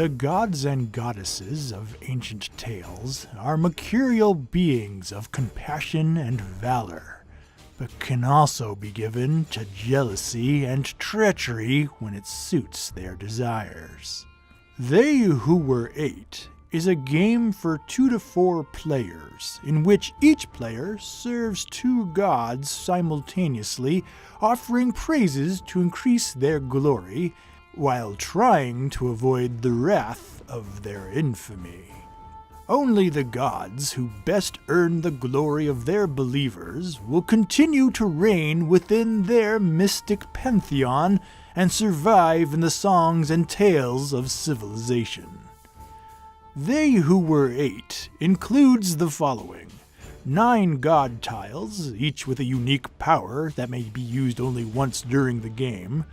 The gods and goddesses of ancient tales are mercurial beings of compassion and valor, but can also be given to jealousy and treachery when it suits their desires. They Who Were Eight is a game for 2 to 4 players, in which each player serves 2 gods simultaneously, offering praises to increase their glory, while trying to avoid the wrath of their infamy. Only the gods who best earn the glory of their believers will continue to reign within their mystic pantheon and survive in the songs and tales of civilization. They Who Were Eight includes the following: 9 god tiles, each with a unique power that may be used only once during the game,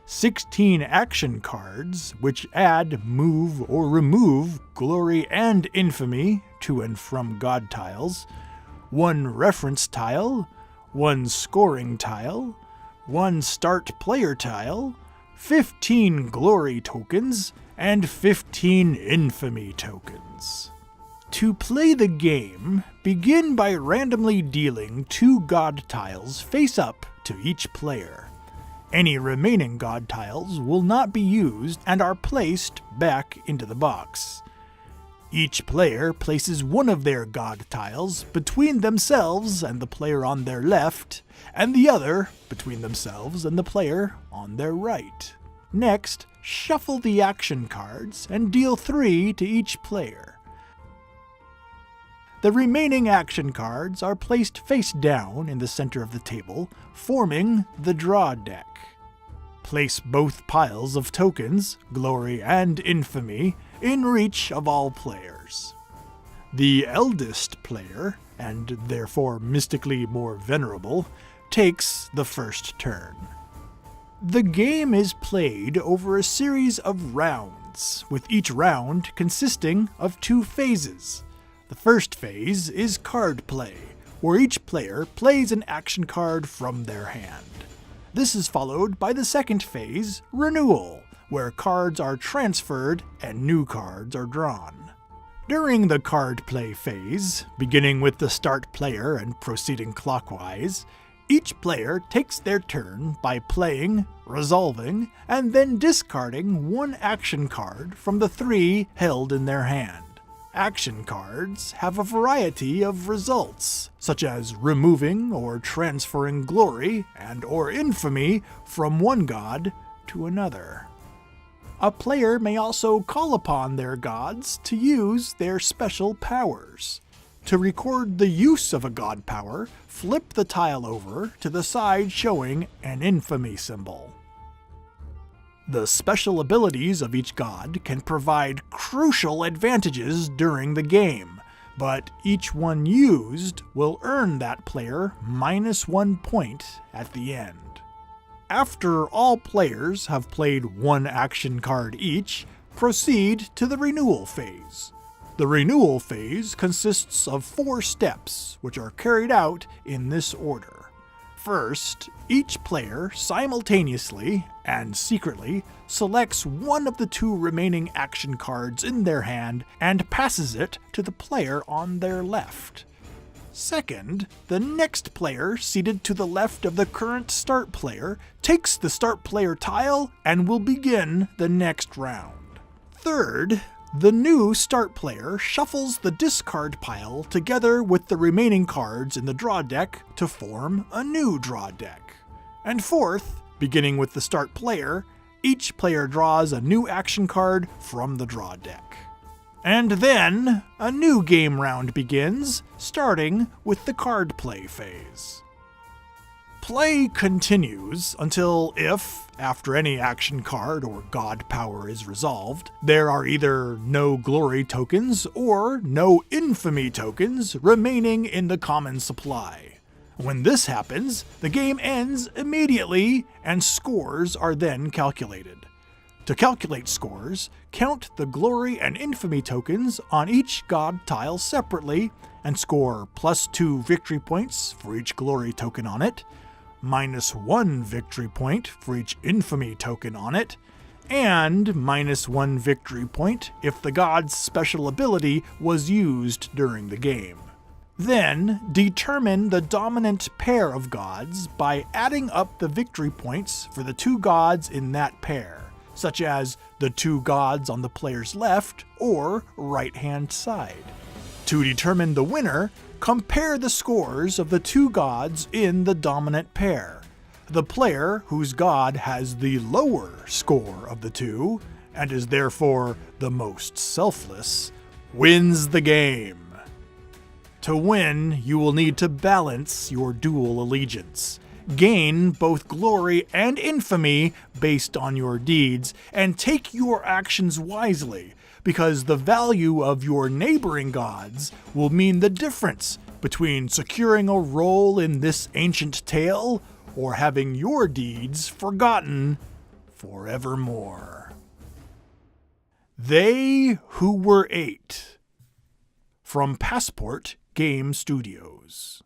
16 action cards, which add, move, or remove glory and infamy to and from god tiles, 1 reference tile, 1 scoring tile, 1 start player tile, 15 glory tokens, and 15 infamy tokens. To play the game, begin by randomly dealing 2 god tiles face up to each player. Any remaining god tiles will not be used and are placed back into the box. Each player places one of their god tiles between themselves and the player on their left, and the other between themselves and the player on their right. Next, shuffle the action cards and deal 3 to each player. The remaining action cards are placed face down in the center of the table, forming the draw deck. Place both piles of tokens, glory and infamy, in reach of all players. The eldest player, and therefore mystically more venerable, takes the first turn. The game is played over a series of rounds, with each round consisting of 2 phases. The first phase is card play, where each player plays an action card from their hand. This is followed by the second phase, renewal, where cards are transferred and new cards are drawn. During the card play phase, beginning with the start player and proceeding clockwise, each player takes their turn by playing, resolving, and then discarding 1 action card from the 3 held in their hand. Action cards have a variety of results, such as removing or transferring glory and/or infamy from one god to another. A player may also call upon their gods to use their special powers. To record the use of a god power, flip the tile over to the side showing an infamy symbol. The special abilities of each god can provide crucial advantages during the game, but each one used will earn that player -1 point at the end. After all players have played 1 action card each, proceed to the renewal phase. The renewal phase consists of 4 steps, which are carried out in this order. First, each player simultaneously and secretly selects one of the 2 remaining action cards in their hand and passes it to the player on their left. Second, the next player seated to the left of the current start player takes the start player tile and will begin the next round. Third, the new start player shuffles the discard pile together with the remaining cards in the draw deck to form a new draw deck. And fourth, beginning with the start player, each player draws a new action card from the draw deck. And then, a new game round begins, starting with the card play phase. Play continues until if, after any action card or god power is resolved, there are either no glory tokens or no infamy tokens remaining in the common supply. When this happens, the game ends immediately and scores are then calculated. To calculate scores, count the glory and infamy tokens on each god tile separately and score +2 victory points for each glory token on it, -1 victory point for each infamy token on it, and -1 victory point if the god's special ability was used during the game. Then, determine the dominant pair of gods by adding up the victory points for the 2 gods in that pair, such as the 2 gods on the player's left or right-hand side. To determine the winner, compare the scores of the 2 gods in the dominant pair. The player whose god has the lower score of the 2, and is therefore the most selfless, wins the game. To win, you will need to balance your dual allegiance, gain both glory and infamy based on your deeds, and take your actions wisely, because the value of your neighboring gods will mean the difference between securing a role in this ancient tale or having your deeds forgotten forevermore. They Who Were 8. From Passport Game Studios.